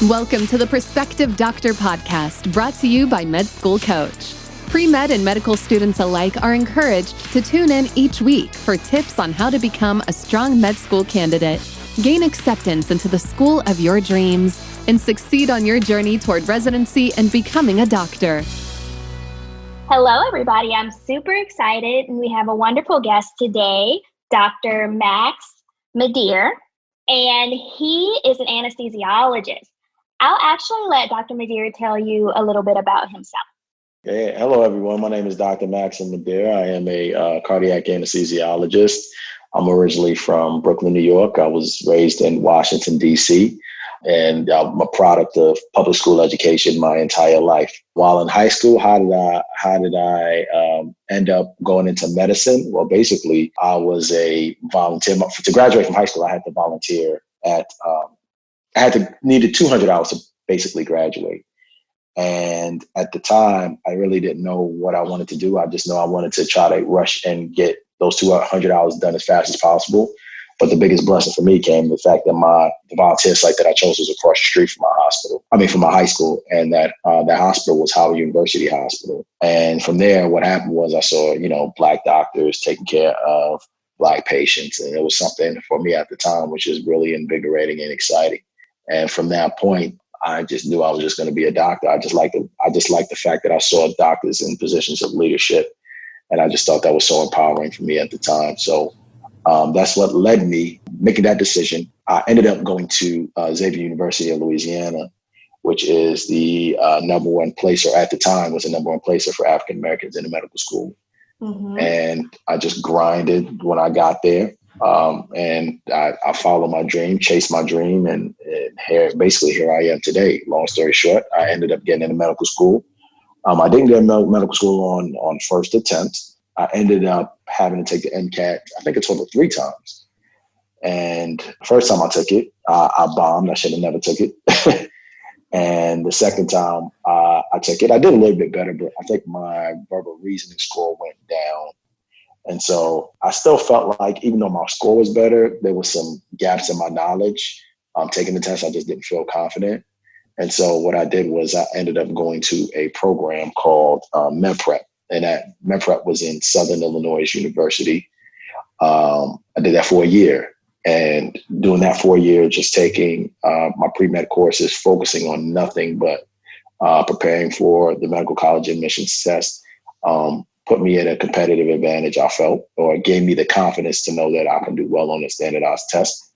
Welcome to the Prospective Doctor Podcast, brought to you by Med School Coach. Pre-med and medical students alike are encouraged to tune in each week for tips on how to become a strong med school candidate, gain acceptance into the school of your dreams, and succeed on your journey toward residency and becoming a doctor. Hello, everybody. I'm super excited, and we have a wonderful guest today, Dr. Max Madhere, and he is an anesthesiologist. I'll actually let Dr. Madhere tell you a little bit about himself. Hey, hello, everyone. My name is Dr. Max Madhere. I am a cardiac anesthesiologist. I'm originally from Brooklyn, New York. I was raised in Washington, D.C., and I'm a product of public school education my entire life. While in high school, how did I end up going into medicine? Well, basically, I was a volunteer. To graduate from high school, I had to volunteer at needed 200 hours to basically graduate. And at the time, I really didn't know what I wanted to do. I just know I wanted to try to rush and get those 200 hours done as fast as possible. But the biggest blessing for me came the fact that the volunteer site that I chose was across the street from from my high school. And that hospital was Howard University Hospital. And from there, what happened was I saw, Black doctors taking care of Black patients. And it was something for me at the time, which is really invigorating and exciting. And from that point, I just knew I was just going to be a doctor. I just liked the fact that I saw doctors in positions of leadership. And I just thought that was so empowering for me at the time. So that's what led me making that decision. I ended up going to Xavier University of Louisiana, which is the number one placer at the time, was the number one placer for African Americans in the medical school. Mm-hmm. And I just grinded when I got there. And I followed my dream, chased my dream, and here I am today. Long story short, I ended up getting into medical school. I didn't get into medical school on first attempt. I ended up having to take the MCAT, I think a total of 3 times. And first time I took it, I bombed. I should have never took it. And the second time I took it, I did a little bit better, but I think my verbal reasoning score went down. And so I still felt like, even though my score was better, there was some gaps in my knowledge. Taking the test, I just didn't feel confident. And so what I did was I ended up going to a program called MedPrep. And that MedPrep was in Southern Illinois University. I did that for a year. And doing that for a year, just taking my pre-med courses, focusing on nothing but preparing for the medical college admissions test, put me at a competitive advantage, I felt, or gave me the confidence to know that I can do well on the standardized test.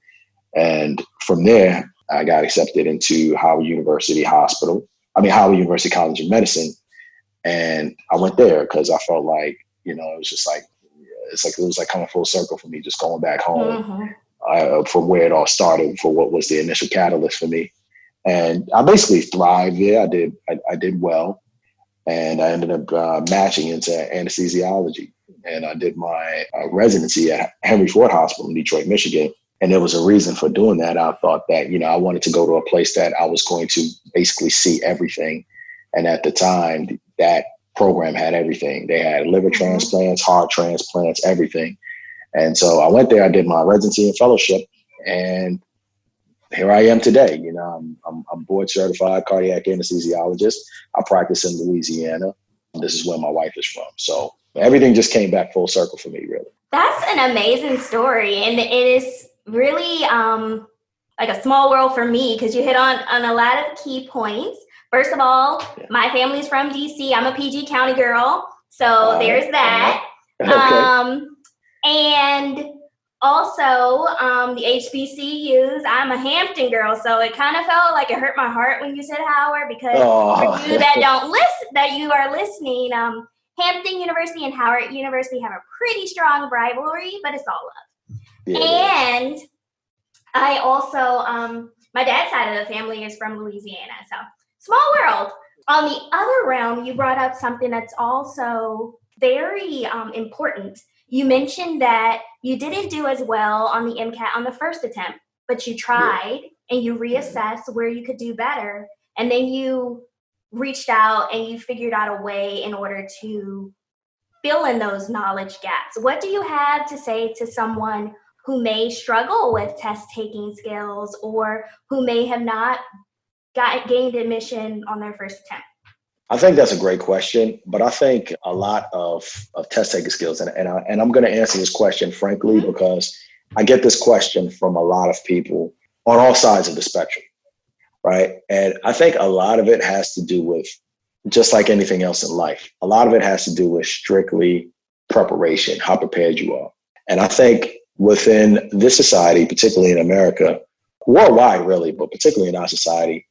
And from there, I got accepted into Howard University College of Medicine. And I went there because I felt like, it was like coming full circle for me, just going back home from where it all started, for what was the initial catalyst for me. And I basically thrived there. I did well. And I ended up matching into anesthesiology. And I did my residency at Henry Ford Hospital in Detroit, Michigan. And there was a reason for doing that. I thought that, I wanted to go to a place that I was going to basically see everything. And at the time, that program had everything. They had liver transplants, heart transplants, everything. And so I went there, I did my residency and fellowship, and here I am today. I'm board certified cardiac anesthesiologist. I practice in Louisiana. This is where my wife is from. So everything just came back full circle for me, really. That's an amazing story. And it is really like a small world for me, because you hit on a lot of key points. First of all, my family's from DC. I'm a PG County girl. So there's that. Okay. And also, the HBCUs, I'm a Hampton girl, so it kind of felt like it hurt my heart when you said Howard, because for you that don't listen, that you are listening, Hampton University and Howard University have a pretty strong rivalry, but it's all love. Yeah. And I also, my dad's side of the family is from Louisiana, so small world. On the other realm, you brought up something that's also very important. You mentioned that you didn't do as well on the MCAT on the first attempt, but you tried and you reassessed where you could do better. And then you reached out and you figured out a way in order to fill in those knowledge gaps. What do you have to say to someone who may struggle with test taking skills, or who may have not gained admission on their first attempt? I think that's a great question, but I think a lot of test taking skills, and I'm going to answer this question frankly because I get this question from a lot of people on all sides of the spectrum, right? And I think a lot of it has to do with, just like anything else in life, a lot of it has to do with strictly preparation, how prepared you are. And I think within this society, particularly in America, worldwide really, but particularly in our society,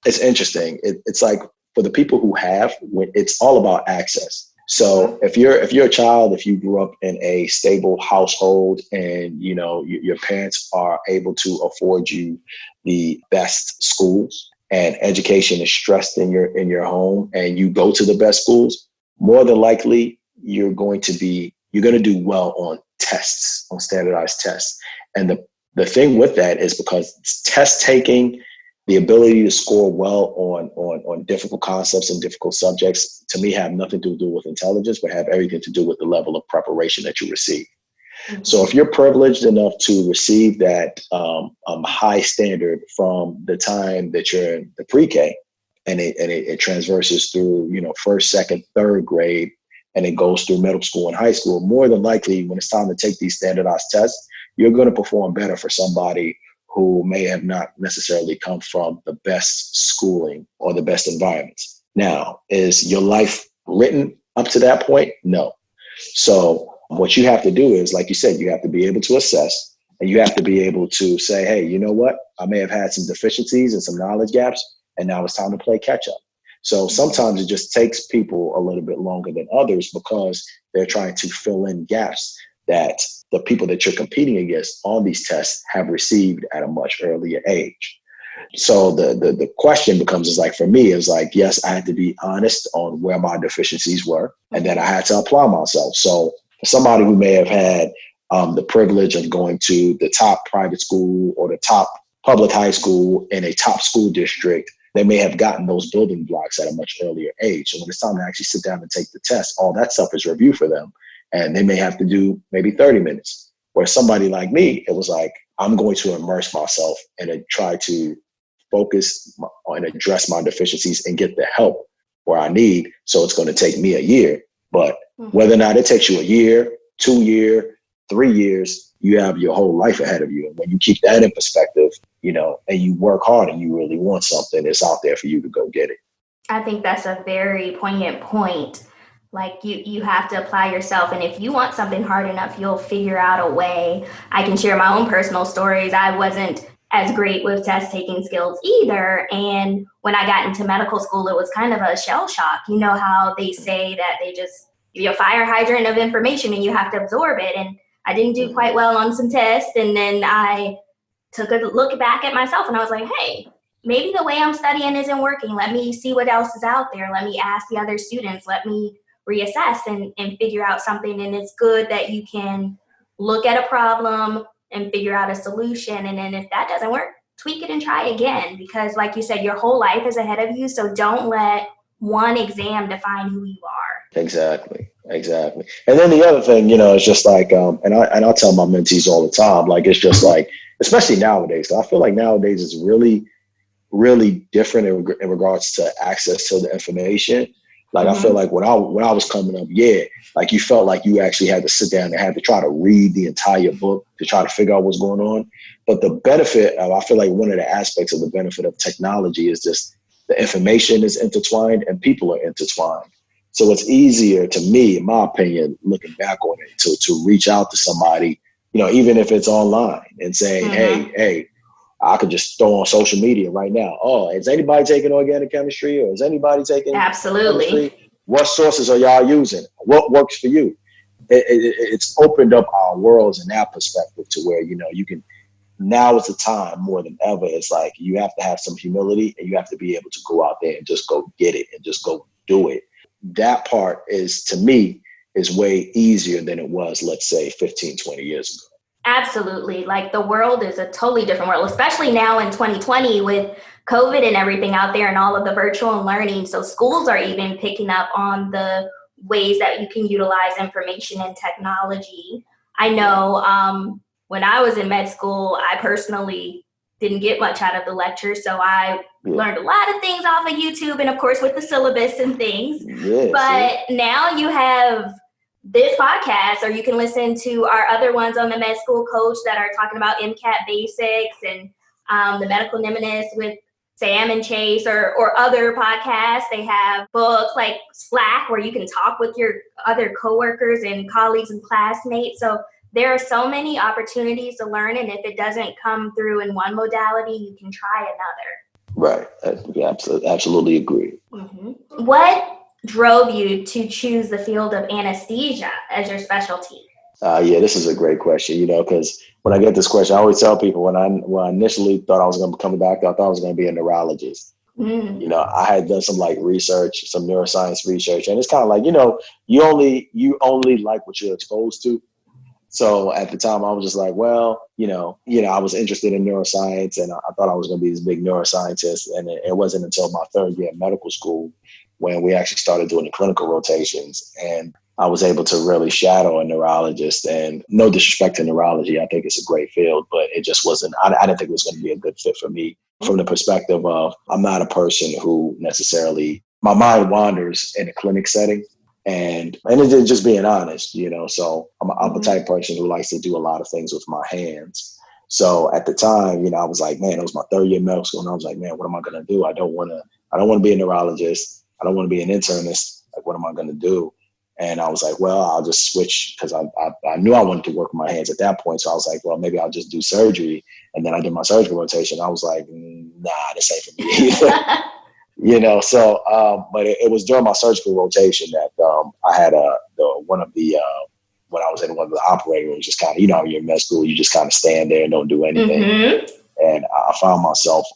it's interesting. It's like, for the people who have, it's all about access. So if you're a child, if you grew up in a stable household and your parents are able to afford you the best schools and education is stressed in your home and you go to the best schools, more than likely you're going to do well on tests, on standardized tests. And the thing with that is because test taking, the ability to score well on difficult concepts and difficult subjects, to me, have nothing to do with intelligence, but have everything to do with the level of preparation that you receive. Mm-hmm. So if you're privileged enough to receive that high standard from the time that you're in the pre-K, and it transverses through, first, second, third grade, and it goes through middle school and high school, more than likely, when it's time to take these standardized tests, you're going to perform better for somebody who may have not necessarily come from the best schooling or the best environments. Now, is your life written up to that point? No. So what you have to do is, like you said, you have to be able to assess, and you have to be able to say, hey, you know what? I may have had some deficiencies and some knowledge gaps, and now it's time to play catch up. So sometimes it just takes people a little bit longer than others because they're trying to fill in gaps that the people that you're competing against on these tests have received at a much earlier age. So the question becomes is like, for me, is like, yes, I had to be honest on where my deficiencies were, and then I had to apply myself. So for somebody who may have had the privilege of going to the top private school or the top public high school in a top school district, they may have gotten those building blocks at a much earlier age. So when it's time to actually sit down and take the test, all that stuff is review for them. And they may have to do maybe 30 minutes. Where somebody like me, it was like, I'm going to immerse myself and try to focus and address my deficiencies and get the help where I need. So it's going to take me a year. But whether or not it takes you a year, 2 years, 3 years, you have your whole life ahead of you. And when you keep that in perspective, and you work hard and you really want something, it's out there for you to go get it. I think that's a very poignant point. Like you have to apply yourself. And if you want something hard enough, you'll figure out a way. I can share my own personal stories. I wasn't as great with test taking skills either. And when I got into medical school, it was kind of a shell shock. You know how they say that they just give you a fire hydrant of information and you have to absorb it. And I didn't do quite well on some tests. And then I took a look back at myself and I was like, hey, maybe the way I'm studying isn't working. Let me see what else is out there. Let me ask the other students. Let me reassess and figure out something. And it's good that you can look at a problem and figure out a solution. And then if that doesn't work, tweak it and try again. Because like you said, your whole life is ahead of you. So don't let one exam define who you are. Exactly. And then the other thing, is just like, and I'll tell my mentees all the time, like, it's just like, especially nowadays, I feel like nowadays is really, really different in regards to access to the information. Like, I feel like when I was coming up, like you felt like you actually had to sit down and had to try to read the entire book to try to figure out what's going on. But the benefit of, I feel like one of the aspects of the benefit of technology is just the information is intertwined and people are intertwined. So it's easier to me, in my opinion, looking back on it, to reach out to somebody, even if it's online and saying, hey, I could just throw on social media right now. Oh, is anybody taking organic chemistry, or is anybody taking Absolutely chemistry? What sources are y'all using? What works for you? It's opened up our worlds in that perspective to where, you can, now is the time more than ever. It's like, you have to have some humility and you have to be able to go out there and just go get it and just go do it. That part is, to me, is way easier than it was, let's say 15, 20 years ago. Absolutely. Like, the world is a totally different world, especially now in 2020 with COVID and everything out there and all of the virtual learning. So schools are even picking up on the ways that you can utilize information and technology. I know when I was in med school, I personally didn't get much out of the lecture. So I learned a lot of things off of YouTube and of course with the syllabus and things. But now you have this podcast, or you can listen to our other ones on the Med School Coach that are talking about MCAT basics and the medical mnemonist with Sam and Chase, or other podcasts. They have books like Slack where you can talk with your other coworkers and colleagues and classmates. So there are so many opportunities to learn, and if it doesn't come through in one modality, you can try another. Right. Yeah, absolutely agree. Mm-hmm. What drove you to choose the field of anesthesia as your specialty? This is a great question, because when I get this question, I always tell people when I initially thought I was going to become a doctor, I thought I was going to be a neurologist. I had done some research, some neuroscience research, and it's kind of like, you only like what you're exposed to. So at the time I was just like, well, I was interested in neuroscience and I thought I was going to be this big neuroscientist. And it wasn't until my third year of medical school when we actually started doing the clinical rotations, and I was able to really shadow a neurologist. And no disrespect to neurology, I think it's a great field, but it just wasn't, I didn't think it was going to be a good fit for me from the perspective of I'm not a person who necessarily, my mind wanders in a clinic setting. And it's just being honest, so I'm a type of person who likes to do a lot of things with my hands. So at the time, I was like, man, it was my third year of medical school. And I was like, man, what am I going to do? I don't want to be a neurologist. I don't want to be an internist. Like, what am I going to do? And I was like, well, I'll just switch, because I knew I wanted to work with my hands at that point. So I was like, well, maybe I'll just do surgery. And then I did my surgical rotation. I was like, nah, this ain't for me. But it was during my surgical rotation that I had when I was in one of the operating rooms, just kind of, you're in med school, you just kind of stand there and don't do anything. Mm-hmm. And I found myself,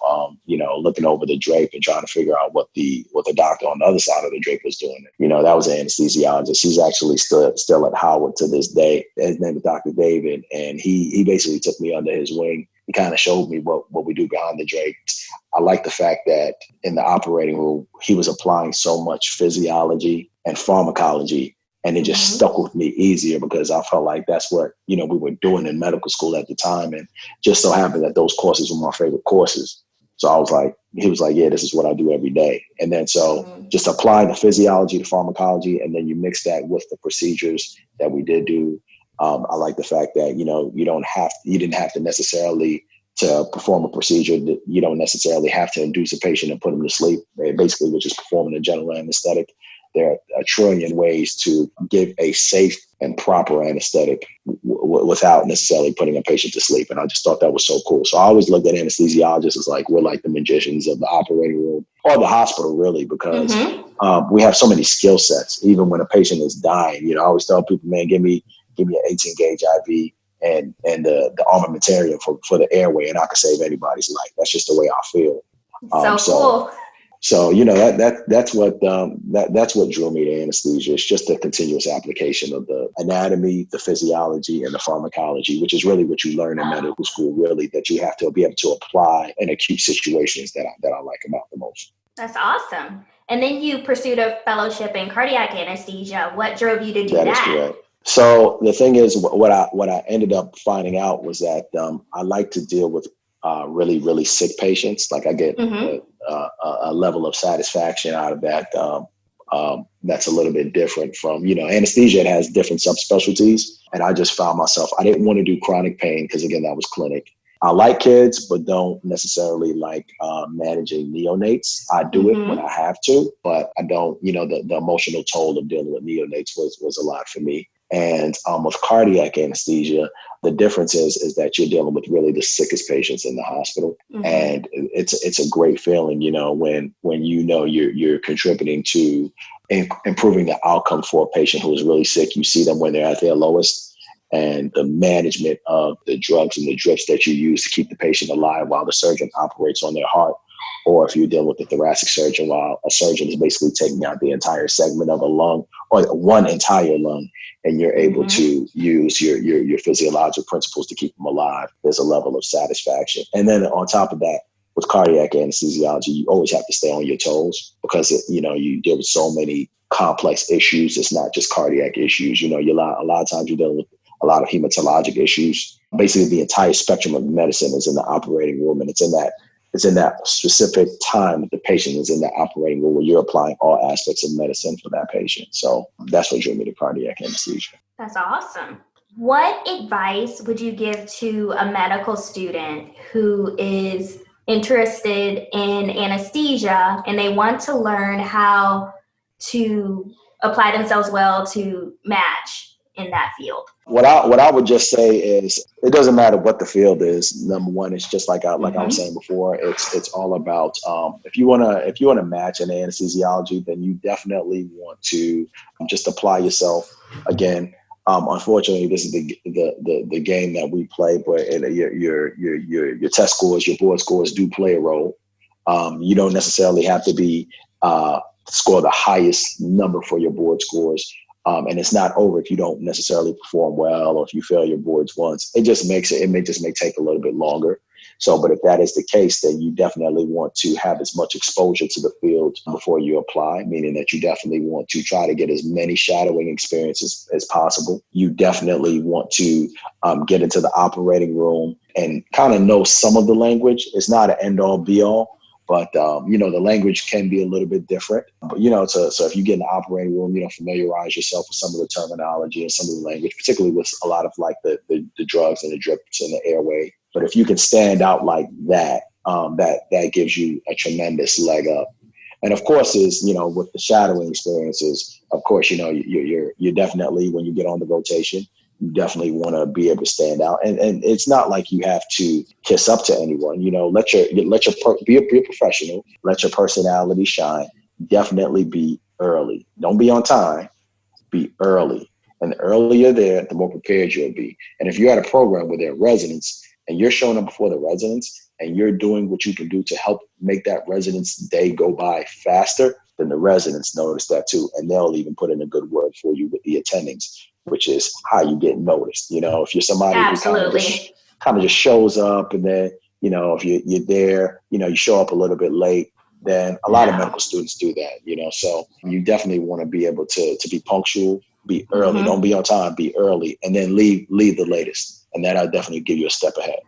looking over the drape and trying to figure out what the doctor on the other side of the drape was doing. That was an anesthesiologist. He's actually still at Howard to this day. His name is Dr. David, and he basically took me under his wing. He kind of showed me what we do behind the drape. I like the fact that in the operating room, he was applying so much physiology and pharmacology, and it just stuck with me easier because I felt like that's what, we were doing in medical school at the time. And just so happened that those courses were my favorite courses. So he was like, yeah, this is what I do every day. And then just applying the physiology, the pharmacology, and then you mix that with the procedures that we did do. I like the fact that, you didn't have to necessarily to perform a procedure. You don't necessarily have to induce a patient and put them to sleep. Basically, we're just performing a general anesthetic. There are a trillion ways to give a safe and proper anesthetic without necessarily putting a patient to sleep. And I just thought that was so cool. So I always looked at anesthesiologists as like, we're like the magicians of the operating room or the hospital, really, because we have so many skill sets. Even when a patient is dying, I always tell people, man, give me an 18 gauge IV and the armamentarium for the airway, and I can save anybody's life. That's just the way I feel. Cool. So that's what drew me to anesthesia. It's just the continuous application of the anatomy, the physiology, and the pharmacology, which is really what you learn in medical school. Really, that you have to be able to apply in acute situations that I like about the most. That's awesome. And then you pursued a fellowship in cardiac anesthesia. What drove you to do that? That is correct. So the thing is, what I ended up finding out was that I like to deal with really, really sick patients. Like I get a level of satisfaction out of that. That's a little bit different from, anesthesia. It has different subspecialties. And I just found myself, I didn't want to do chronic pain because, again, that was clinic. I like kids, but don't necessarily like managing neonates. I do it when I have to, but I don't, the emotional toll of dealing with neonates was a lot for me. And with cardiac anesthesia, the difference is that you're dealing with really the sickest patients in the hospital. And it's a great feeling, when you're contributing to improving the outcome for a patient who is really sick. You see them when they're at their lowest, and the management of the drugs and the drips that you use to keep the patient alive while the surgeon operates on their heart. Or if you're dealing with a thoracic surgeon, while a surgeon is basically taking out the entire segment of a lung or one entire lung, and you're able to use your physiological principles to keep them alive, there's a level of satisfaction. And then on top of that, with cardiac anesthesiology, you always have to stay on your toes because, you deal with so many complex issues. It's not just cardiac issues. A lot of times you're dealing with a lot of hematologic issues. Basically, the entire spectrum of medicine is in the operating room, and it's in that specific time that the patient is in the operating room where you're applying all aspects of medicine for that patient. So that's what drew me to cardiac anesthesia. That's awesome. What advice would you give to a medical student who is interested in anesthesia and they want to learn how to apply themselves well to match in that field? What I would just say is it doesn't matter what the field is. Number one, it's just like I was saying before. It's all about if you wanna match in anesthesiology, then you definitely want to just apply yourself. Again, unfortunately, this is the game that we play, but your test scores, your board scores do play a role. You don't necessarily have to be score the highest number for your board scores. And it's not over if you don't necessarily perform well or if you fail your boards once. It may take a little bit longer. So, but if that is the case, then you definitely want to have as much exposure to the field before you apply, meaning that you definitely want to try to get as many shadowing experiences as possible. You definitely want to get into the operating room and kind of know some of the language. It's not an end all be all. But, the language can be a little bit different. But, so if you get in the operating room, familiarize yourself with some of the terminology and some of the language, particularly with a lot of like the drugs and the drips and the airway. But if you can stand out like that, that gives you a tremendous leg up. And of course, with the shadowing experiences, of course, you're definitely, when you get on the rotation, you definitely want to be able to stand out. And it's not like you have to kiss up to anyone, be a professional, let your personality shine, definitely be early. Don't be on time, be early. And the earlier you're there, the more prepared you'll be. And if you're at a program where there are residents and you're showing up before the residents and you're doing what you can do to help make that resident's day go by faster, then the residents notice that too. And they'll even put in a good word for you with the attendings, which is how you get noticed. If you're somebody Absolutely. who kind of just shows up and then, if you're there, you show up a little bit late, then a lot of medical students do that, so you definitely want to be able to be punctual, be early, don't be on time, be early, and then leave the latest. And that'll definitely give you a step ahead.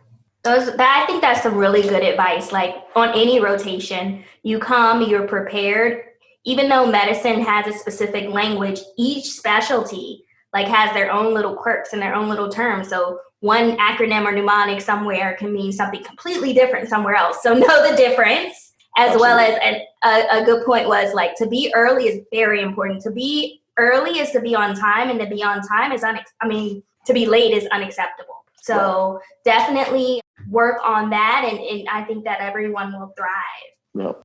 I think that's some really good advice. Like on any rotation, you come, you're prepared. Even though medicine has a specific language, each specialty has their own little quirks and their own little terms. So one acronym or mnemonic somewhere can mean something completely different somewhere else. So know the difference, as well as a good point was to be early is very important. To be early is to be on time, and to be on time is to be late is unacceptable. So definitely work on that, and I think that everyone will thrive. Yep.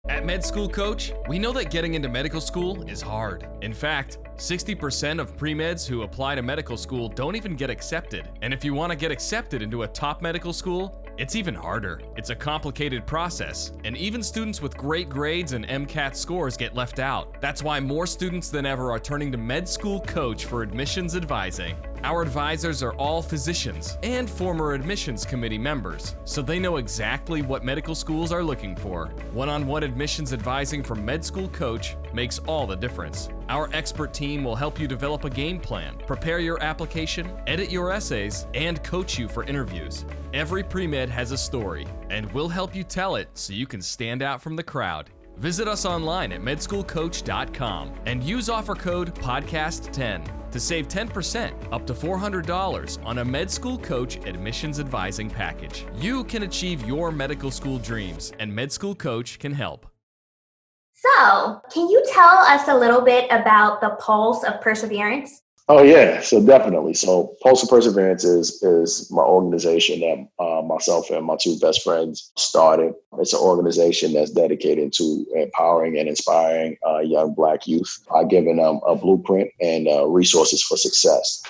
At Med School Coach, we know that getting into medical school is hard. In fact, 60% of pre-meds who apply to medical school don't even get accepted. And if you want to get accepted into a top medical school, it's even harder. It's a complicated process, and even students with great grades and MCAT scores get left out. That's why more students than ever are turning to Med School Coach for admissions advising. Our advisors are all physicians and former admissions committee members, so they know exactly what medical schools are looking for. One-on-one admissions advising from Med School Coach makes all the difference. Our expert team will help you develop a game plan, prepare your application, edit your essays, and coach you for interviews. Every pre-med has a story, and we'll help you tell it so you can stand out from the crowd. Visit us online at medschoolcoach.com and use offer code PODCAST10 to save 10% up to $400 on a Med School Coach admissions advising package. You can achieve your medical school dreams, and Med School Coach can help. So, can you tell us a little bit about the Pulse of Perseverance? Oh, yeah. So definitely. So Pulse of Perseverance is my organization that myself and my two best friends started. It's an organization that's dedicated to empowering and inspiring young Black youth by giving them a blueprint and resources for success.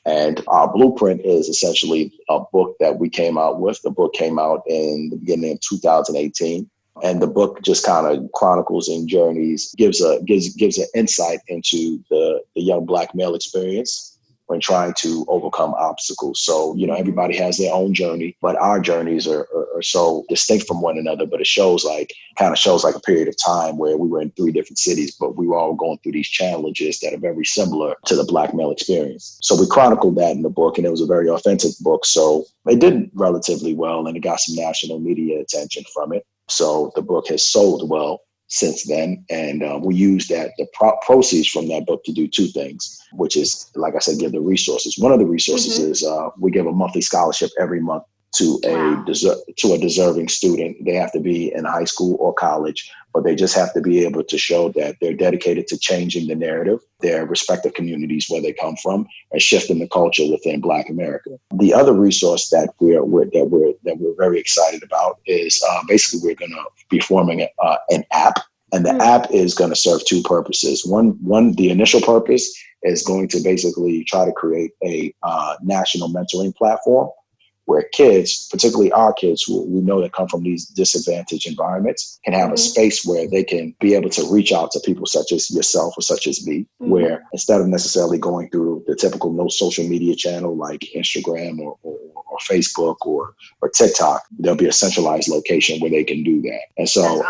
And our blueprint is essentially a book that we came out with. The book came out in the beginning of 2018. And the book just kind of chronicles and journeys, gives an insight into the young Black male experience when trying to overcome obstacles. So, everybody has their own journey, but our journeys are so distinct from one another. But it shows like a period of time where we were in 3 different cities, but we were all going through these challenges that are very similar to the Black male experience. So we chronicled that in the book, and it was a very authentic book. So it did relatively well, and it got some national media attention from it. So the book has sold well since then. And we use the proceeds from that book to do 2 things, which is, like I said, give the resources. One of the resources is we give a monthly scholarship every month to a deserving student. They have to be in high school or college, but they just have to be able to show that they're dedicated to changing the narrative, their respective communities where they come from, and shifting the culture within Black America. The other resource that we're very excited about is basically we're going to be forming an app, and the app is going to serve 2 purposes. One, the initial purpose is going to basically try to create a national mentoring platform where kids, particularly our kids who we know that come from these disadvantaged environments, can have a space where they can be able to reach out to people such as yourself or such as me, where instead of necessarily going through the typical no social media channel like Instagram or Facebook or TikTok, there'll be a centralized location where they can do that. And so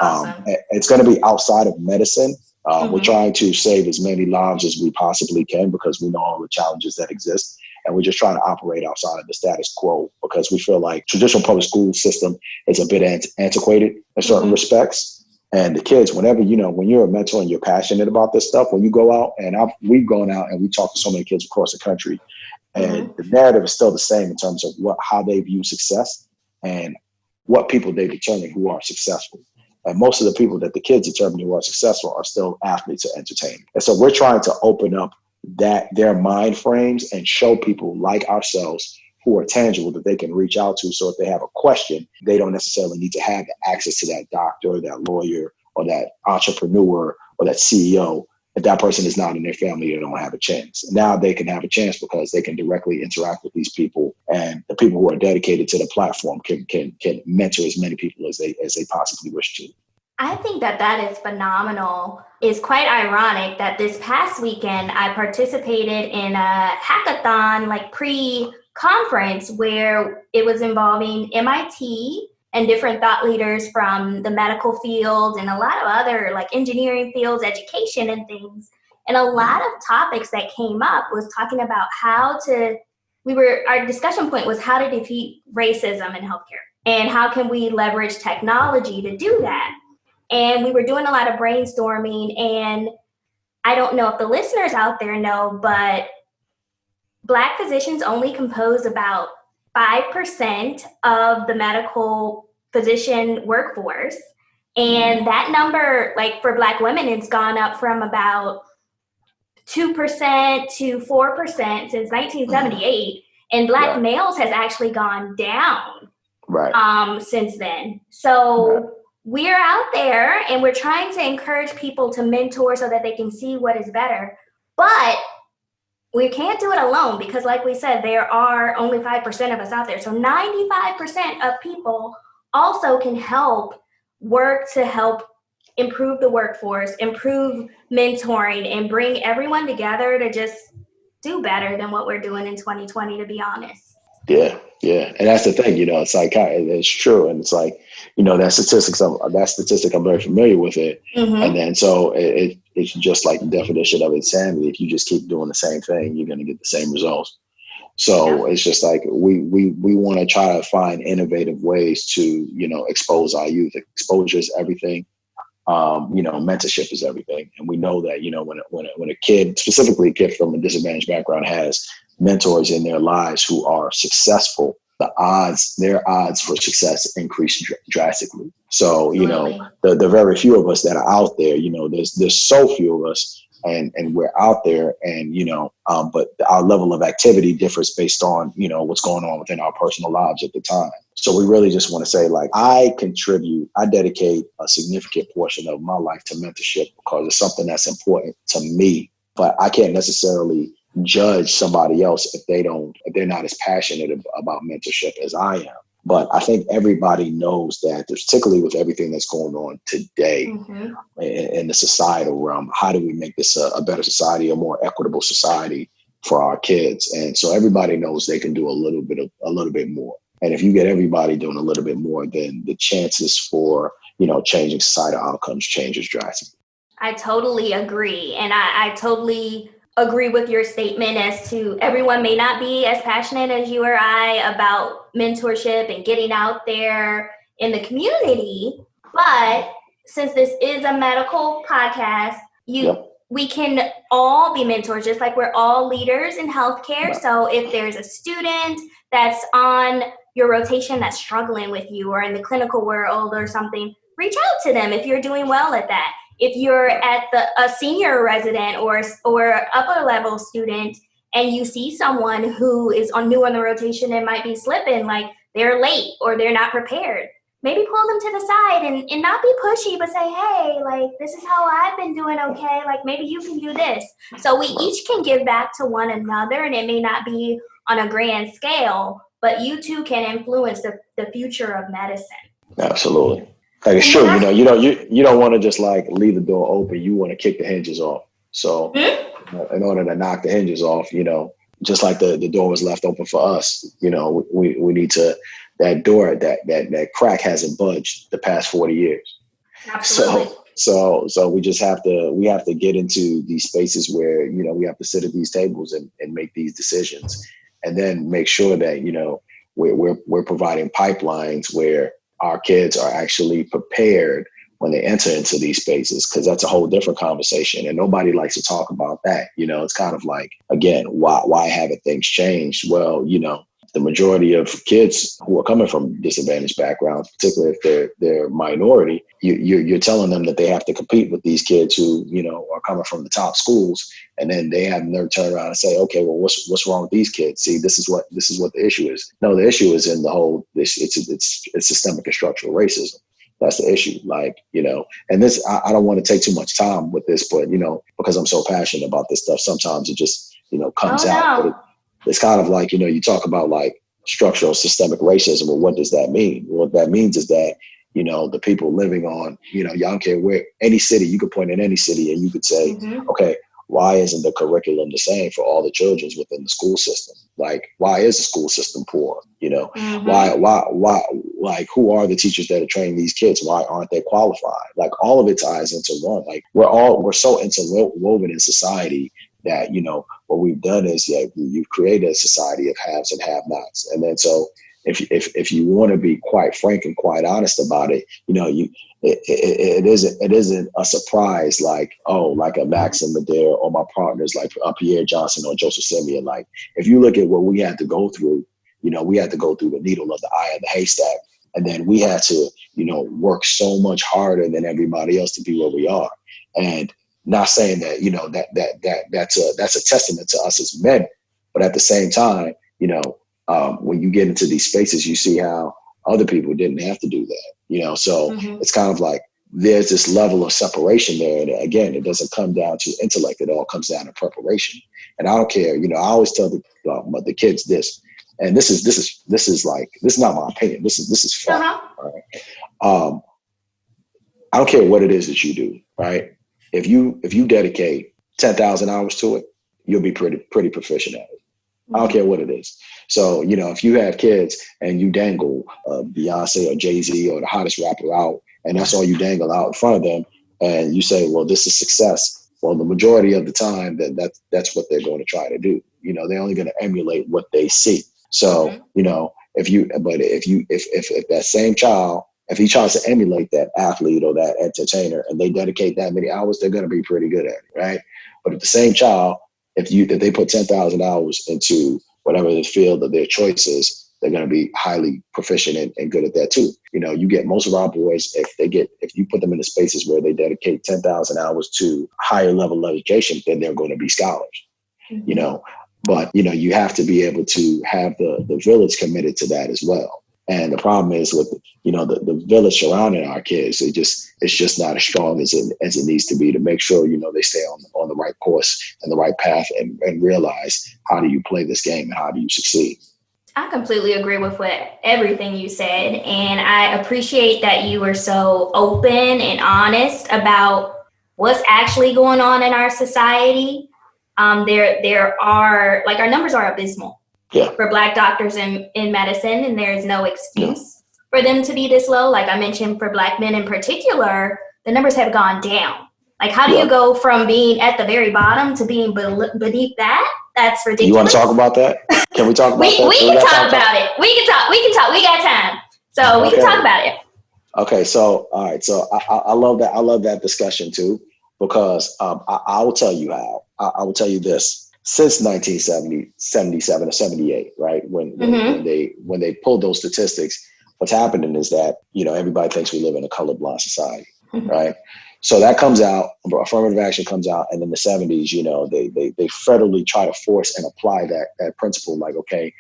it's going to be outside of medicine. We're trying to save as many lives as we possibly can because we know all the challenges that exist. And we're just trying to operate outside of the status quo because we feel like traditional public school system is a bit antiquated in certain respects. And the kids, when you're a mentor and you're passionate about this stuff, when you go out, and we've gone out and we talked to so many kids across the country, and the narrative is still the same in terms of how they view success and what people they determine who are successful. And most of the people that the kids determine who are successful are still athletes or entertainers. And so we're trying to open up their mind frames and show people like ourselves who are tangible that they can reach out to. So if they have a question, they don't necessarily need to have access to that doctor or that lawyer or that entrepreneur or that CEO. If that person is not in their family, they don't have a chance. Now they can have a chance because they can directly interact with these people, and the people who are dedicated to the platform can mentor as many people as they possibly wish to. I think that is phenomenal. It's quite ironic that this past weekend I participated in a hackathon, like pre-conference, where it was involving MIT and different thought leaders from the medical field and a lot of other like engineering fields, education and things. And a lot of topics that came up was talking about our discussion point was how to defeat racism in healthcare and how can we leverage technology to do that. And we were doing a lot of brainstorming, and I don't know if the listeners out there know, but Black physicians only compose about 5% of the medical physician workforce. And that number, like for Black women, it's gone up from about 2% to 4% since 1978. And Black males has actually gone down since then. So we're out there and we're trying to encourage people to mentor so that they can see what is better. But we can't do it alone because, like we said, there are only 5% of us out there. So 95% of people also can work to help improve the workforce, improve mentoring, and bring everyone together to just do better than what we're doing in 2020, to be honest. Yeah. And that's the thing, it's like, it's true. And it's like, that statistic, I'm very familiar with it. And then so it's just like the definition of insanity. If you just keep doing the same thing, you're going to get the same results. So it's just like we want to try to find innovative ways to, expose our youth. Exposure is everything. Mentorship is everything. And we know that, when a kid, specifically a kid from a disadvantaged background, has mentors in their lives who are successful, their odds for success increase drastically. So, the very few of us that are out there, there's so few of us and we're out there and, but our level of activity differs based on, what's going on within our personal lives at the time. So we really just want to say, like, I dedicate a significant portion of my life to mentorship because it's something that's important to me, but I can't necessarily judge somebody else if they're not as passionate about mentorship as I am. But I think everybody knows that, particularly with everything that's going on today in the societal realm, how do we make this a better society, a more equitable society for our kids. And so everybody knows they can do a little bit more. And if you get everybody doing a little bit more, then the chances for, changing societal outcomes changes drastically. I totally agree. And I totally agree with your statement as to everyone may not be as passionate as you or I about mentorship and getting out there in the community. But since this is a medical podcast, we can all be mentors, just like we're all leaders in healthcare. Right. So if there's a student that's on your rotation that's struggling with you, or in the clinical world or something, reach out to them if you're doing well at that. If you're at a senior resident or upper level student, and you see someone who is new on the rotation and might be slipping, like they're late or they're not prepared, maybe pull them to the side and not be pushy, but say, hey, like, this is how I've been doing okay. Like, maybe you can do this. So we each can give back to one another, and it may not be on a grand scale, but you too can influence the future of medicine. Absolutely. Like, it's true, you don't want to just like leave the door open. You want to kick the hinges off. So in order to knock the hinges off, just like the door was left open for us, we need to, that door, that crack hasn't budged the past 40 years. Absolutely. So we just have to get into these spaces where, we have to sit at these tables and make these decisions, and then make sure that, we're providing pipelines where our kids are actually prepared when they enter into these spaces, because that's a whole different conversation, and nobody likes to talk about that. It's kind of like, again, why haven't things changed? Well, the majority of kids who are coming from disadvantaged backgrounds, particularly if they're minority, you're telling them that they have to compete with these kids who, are coming from the top schools, and then they have them turn around and say, okay, well, what's wrong with these kids? See, this is what the issue is. No, the issue is in the whole, it's systemic and structural racism. That's the issue. Like, and this, I don't want to take too much time with this, but, because I'm so passionate about this stuff, sometimes it just, comes out. But it's kind of like, you talk about like structural systemic racism. Well, what does that mean? What that means is that, the people living on, I don't care where, any city, you could point in any city and you could say, okay, why isn't the curriculum the same for all the children within the school system? Like, why is the school system poor? Why, like, who are the teachers that are training these kids? Why aren't they qualified? Like, all of it ties into one. Like, we're so interwoven in society that, what we've done is you've created a society of haves and have-nots. And then so if you want to be quite frank and quite honest about it, it isn't a surprise like, oh, like a Max and Madhere or my partners like Pierre Johnson or Joseph Simeon. Like, if you look at what we had to go through, we had to go through the needle of the eye of the haystack. And then we had to, work so much harder than everybody else to be where we are. And not saying that, that's a testament to us as men, but at the same time, when you get into these spaces, you see how other people didn't have to do that, so it's kind of like there's this level of separation there. And again, it doesn't come down to intellect. It all comes down to preparation. And I don't care, I always tell the kids this, and this is not my opinion. This is fact. Right? I don't care what it is that you do, right? If you dedicate 10,000 hours to it, you'll be pretty proficient at it. I don't care what it is. So, if you have kids and you dangle Beyonce or Jay-Z or the hottest rapper out, and that's all you dangle out in front of them, and you say, well, this is success. Well, the majority of the time, that's what they're going to try to do. They're only going to emulate what they see. So, if that same child, if he tries to emulate that athlete or that entertainer and they dedicate that many hours, they're going to be pretty good at it, right? But if the same child, if they put 10,000 hours into whatever the field of their choice is, they're going to be highly proficient and good at that too. You get most of our boys, if you put them in the spaces where they dedicate 10,000 hours to higher level education, then they're going to be scholars, But, you have to be able to have the village committed to that as well. And the problem is with, the village surrounding our kids, it's just not as strong as it needs to be to make sure, they stay on the right course and the right path and realize how do you play this game and how do you succeed. I completely agree with everything you said. And I appreciate that you were so open and honest about what's actually going on in our society. There are, like, our numbers are abysmal for Black doctors in medicine, and there is no excuse for them to be this low. Like I mentioned, for Black men in particular, the numbers have gone down. Like, how do you go from being at the very bottom to being beneath that? That's ridiculous. You want to talk about that? Can we talk about that? We can talk about it. We can talk. We got time. So we can talk about it. Okay. So, all right. So I love that. I love that discussion too, because I will tell you how. I will tell you this. Since 1977 or 78, right? When they pulled those statistics, what's happening is that, everybody thinks we live in a colorblind society, right? So that comes out, affirmative action comes out, and in the 70s, they federally try to force and apply that principle, like, okay,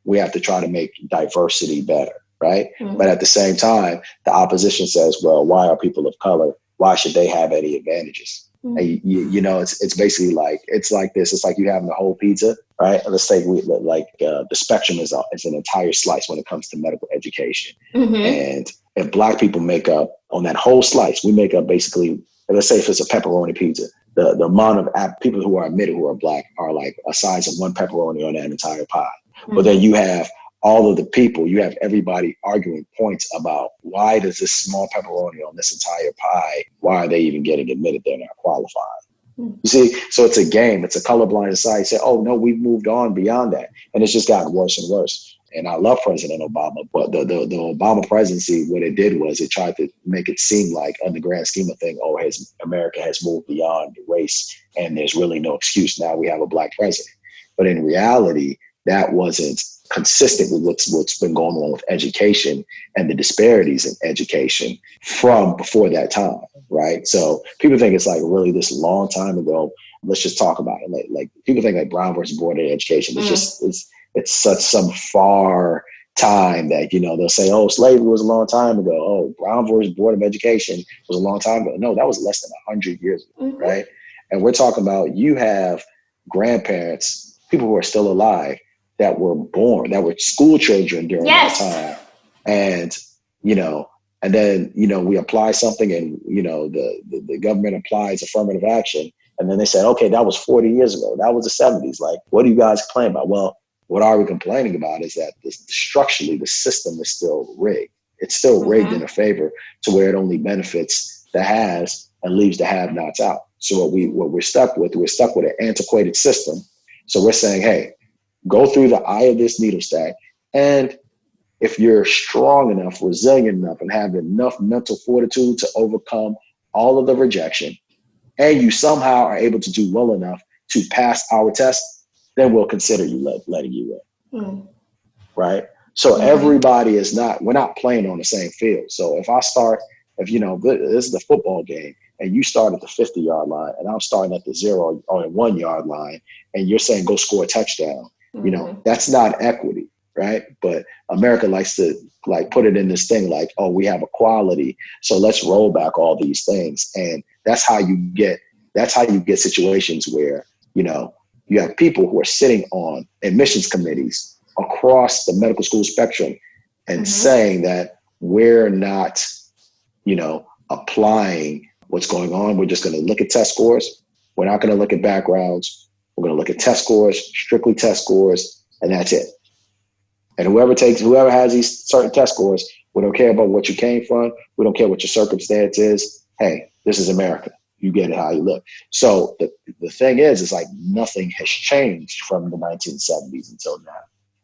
we have to try to make diversity better, right? Mm-hmm. But at the same time, the opposition says, well, why are people of color? Why should they have any advantages? Mm-hmm. And it's basically like, it's like this. It's like you having a whole pizza, right? Let's say the spectrum is an entire slice when it comes to medical education. Mm-hmm. And if Black people make up on that whole slice, we make up basically, let's say if it's a pepperoni pizza, the amount of people who are admitted who are Black are like a size of one pepperoni on that entire pie. Mm-hmm. But then you have all of the people, you have everybody arguing points about why does this small pepperoni on this entire pie, why are they even getting admitted? They're not qualified. Mm-hmm. You see, so it's a game. It's a colorblind society. Say, oh, no, we've moved on beyond that. And it's just gotten worse and worse. And I love President Obama, but the Obama presidency, what it did was it tried to make it seem like, on the grand scheme of things, America has moved beyond race, and there's really no excuse. Now we have a Black president. But in reality, that wasn't consistent with what's been going on with education and the disparities in education from before that time, right? So people think it's like really this long time ago. Let's just talk about it. Like people think like Brown versus Board of Education. It's such some far time that, they'll say, oh, slavery was a long time ago. Oh, Brown versus Board of Education was a long time ago. No, that was less than 100 years ago, mm-hmm. right? And we're talking about, you have grandparents, people who are still alive, that were born, that were school children during that time. And, and then, we apply something and, the government applies affirmative action. And then they said, okay, that was 40 years ago. That was the 70s. Like, what are you guys complaining about? Well, what are we complaining about is that structurally the system is still rigged. It's still rigged in a favor to where it only benefits the haves and leaves the have-nots out. So what we're stuck with an antiquated system. So we're saying, hey, go through the eye of this needle stack. And if you're strong enough, resilient enough, and have enough mental fortitude to overcome all of the rejection, and you somehow are able to do well enough to pass our test, then we'll consider you letting you in. Mm. Right? So everybody we're not playing on the same field. So if this is the football game, and you start at the 50-yard line, and I'm starting at the 0 or 1 yard line, and you're saying go score a touchdown, that's not equity, right? But America likes to put it in this thing like, oh, we have equality, so let's roll back all these things. And that's how you get situations where, you have people who are sitting on admissions committees across the medical school spectrum and saying that we're not, applying what's going on. We're just going to look at test scores. We're not going to look at backgrounds. We're going to look at test scores, strictly test scores, and that's it. And whoever has these certain test scores, we don't care about what you came from. We don't care what your circumstance is. Hey, this is America. You get it how you look. So the thing is like nothing has changed from the 1970s until now.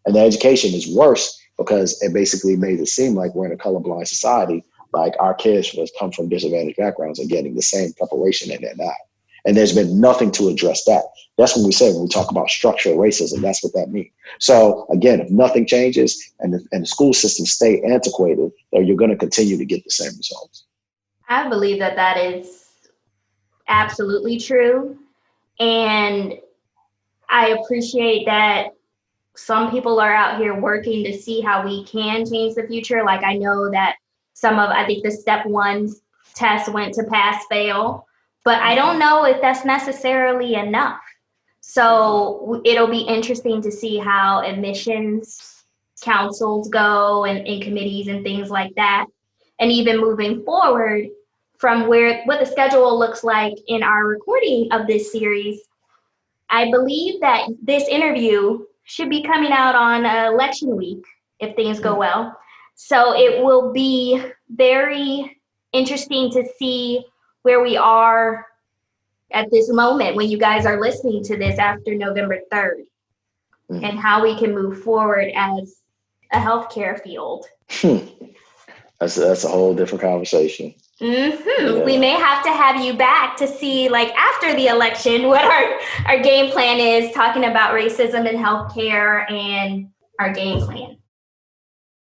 And the education is worse because it basically made it seem like we're in a colorblind society, like our kids come from disadvantaged backgrounds and getting the same preparation and they're not. And there's been nothing to address that. That's when we talk about structural racism, that's what that means. So again, if nothing changes and the school system stay antiquated, you're going to continue to get the same results. I believe that is absolutely true. And I appreciate that some people are out here working to see how we can change the future. Like, I know that I think the step 1 test went to pass fail, but I don't know if that's necessarily enough. So it'll be interesting to see how admissions councils go and committees and things like that. And even moving forward from what the schedule looks like in our recording of this series, I believe that this interview should be coming out on election week if things go well. So it will be very interesting to see where we are at this moment when you guys are listening to this after November 3rd and how we can move forward as a healthcare field. That's a whole different conversation. Yeah. We may have to have you back to see, like, after the election, what our game plan is, talking about racism in healthcare and our game plan.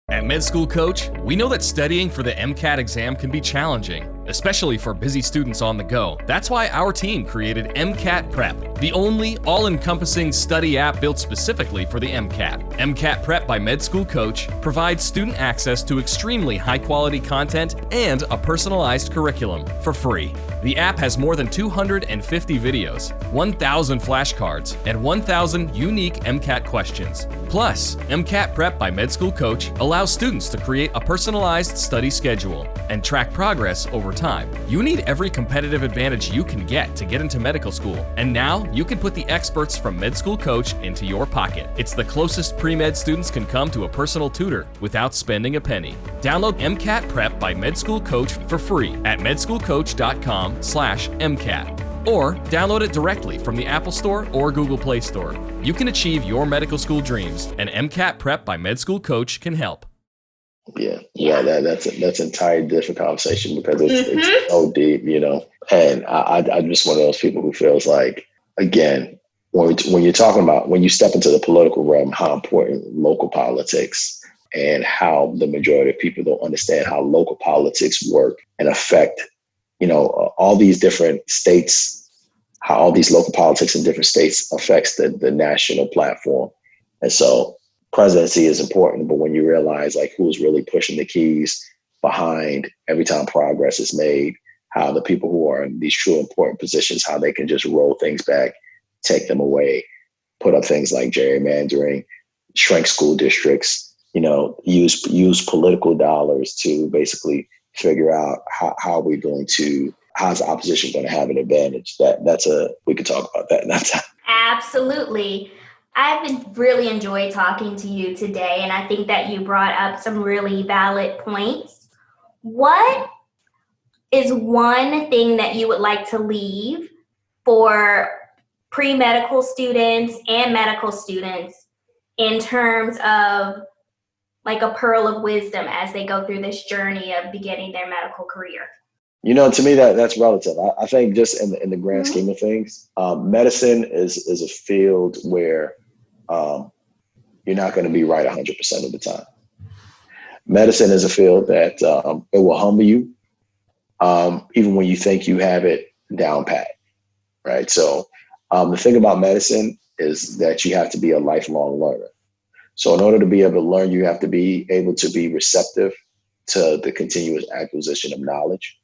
At Med School Coach, we know that studying for the MCAT exam can be challenging, especially for busy students on the go. That's why our team created MCAT Prep, the only all-encompassing study app built specifically for the MCAT. MCAT Prep by Med School Coach provides student access to extremely high-quality content and a personalized curriculum for free. The app has more than 250 videos, 1,000 flashcards, and 1,000 unique MCAT questions. Plus, MCAT Prep by Med School Coach allows students to create a personalized study schedule and track progress over time. You need every competitive advantage you can get to get into medical school, and now you can put the experts from Med School Coach into your pocket. It's the closest pre-med students can come to a personal tutor without spending a penny. Download MCAT Prep by Med School Coach for free at medschoolcoach.com/MCAT. Or download it directly from the Apple Store or Google Play Store. You can achieve your medical school dreams, and MCAT Prep by Med School Coach can help. That's an entirely different conversation because it's so deep, And I'm just one of those people who feels like, again, when you're talking about, when you step into the political realm, how important local politics and how the majority of people don't understand how local politics work and affect all these different states, how all these local politics in different states affects the national platform. And so presidency is important, but when you realize like who's really pushing the keys behind every time progress is made, how the people who are in these true important positions, how they can just roll things back, take them away, put up things like gerrymandering, shrink school districts, use political dollars to basically figure out how how's the opposition going to have an advantage. We could talk about that another time. Absolutely. I've really enjoyed talking to you today, and I think that you brought up some really valid points. What is one thing that you would like to leave for pre-medical students and medical students in terms of like a pearl of wisdom as they go through this journey of beginning their medical career? To me, that's relative. I think just in the grand scheme of things, medicine is a field where you're not going to be right 100% of the time. Medicine is a field that it will humble you, even when you think you have it down pat, right? So the thing about medicine is that you have to be a lifelong learner. So in order to be able to learn, you have to be able to be receptive to the continuous acquisition of knowledge.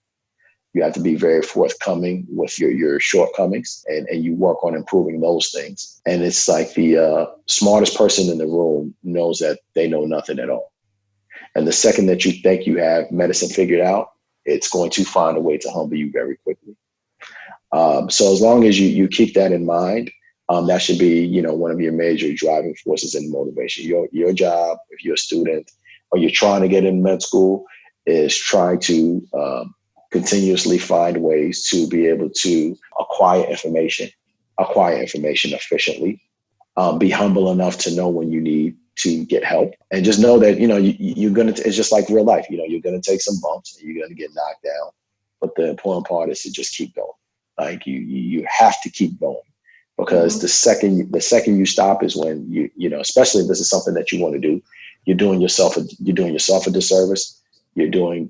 You have to be very forthcoming with your shortcomings, and you work on improving those things. And it's like the smartest person in the room knows that they know nothing at all. And the second that you think you have medicine figured out, it's going to find a way to humble you very quickly. So as long as you keep that in mind, that should be, one of your major driving forces and motivation. Your job, if you're a student or you're trying to get in med school, is try to continuously find ways to be able to acquire information efficiently, be humble enough to know when you need to get help, and just know that, you're going to, it's just like real life, you're going to take some bumps and you're going to get knocked down. But the important part is to just keep going. Like you have to keep going, because the second you stop is when especially if this is something that you want to do, you're doing yourself a disservice. You're doing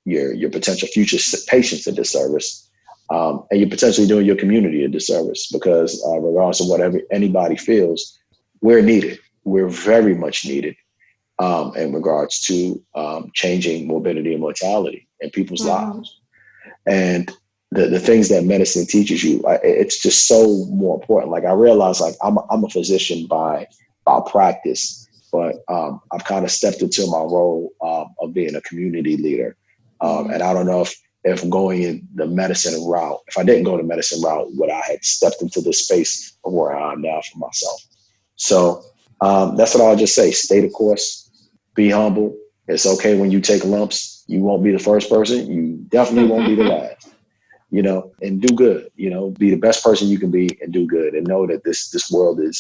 your potential future patients a disservice, and you're potentially doing your community a disservice, because regardless of whatever anybody feels, we're needed. We're very much needed in regards to changing morbidity and mortality in people's lives. And the things that medicine teaches you, it's just so more important. Like I realize, like I'm a physician by practice, but I've kind of stepped into my role of being a community leader. And I don't know if going in the medicine route, if I didn't go the medicine route, would I have stepped into this space of where I am now for myself? So that's what I'll just say. Stay the course, be humble. It's okay when you take lumps. You won't be the first person. You definitely won't be the last, and do good, be the best person you can be and do good, and know that this world it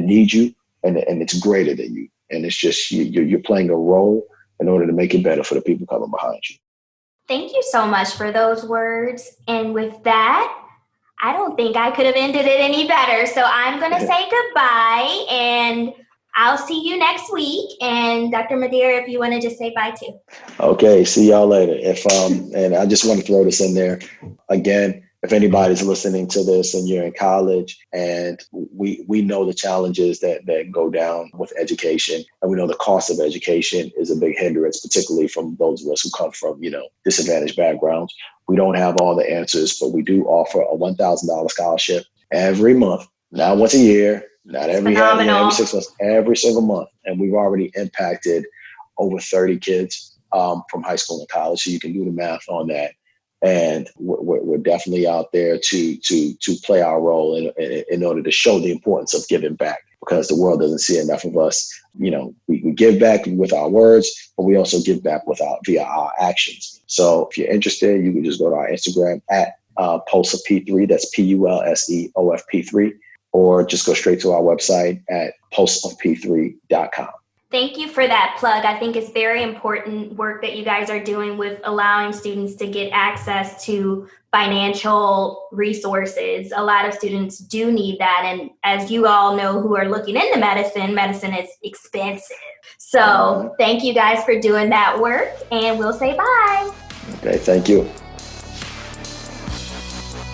needs you, and it's greater than you. And it's just, you're playing a role in order to make it better for the people coming behind you. Thank you so much for those words. And with that, I don't think I could have ended it any better. So I'm going to say goodbye, and I'll see you next week. And Dr. Madhere, if you want to just say bye too. Okay, see y'all later. And I just want to throw this in there again. If anybody's listening to this and you're in college, and we know the challenges that go down with education, and we know the cost of education is a big hindrance, particularly from those of us who come from, disadvantaged backgrounds. We don't have all the answers, but we do offer a $1,000 scholarship every month, not once a year, not every 6 months, every single month. And we've already impacted over 30 kids from high school and college. So you can do the math on that. And we're definitely out there to play our role in order to show the importance of giving back, because the world doesn't see enough of us. We give back with our words, but we also give back via our actions. So if you're interested, you can just go to our Instagram at Pulse of P3. That's PULSEOFP3, or just go straight to our website at pulseofp3.com. Thank you for that plug. I think it's very important work that you guys are doing with allowing students to get access to financial resources. A lot of students do need that. And as you all know who are looking into medicine is expensive. So thank you guys for doing that work, and we'll say bye. Okay, thank you.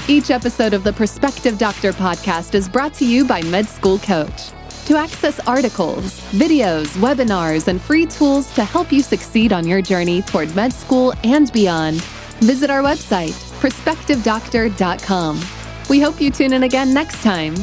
Each episode of the Prospective Doctor podcast is brought to you by Med School Coach. To access articles, videos, webinars, and free tools to help you succeed on your journey toward med school and beyond, visit our website, prospectivedoctor.com. We hope you tune in again next time.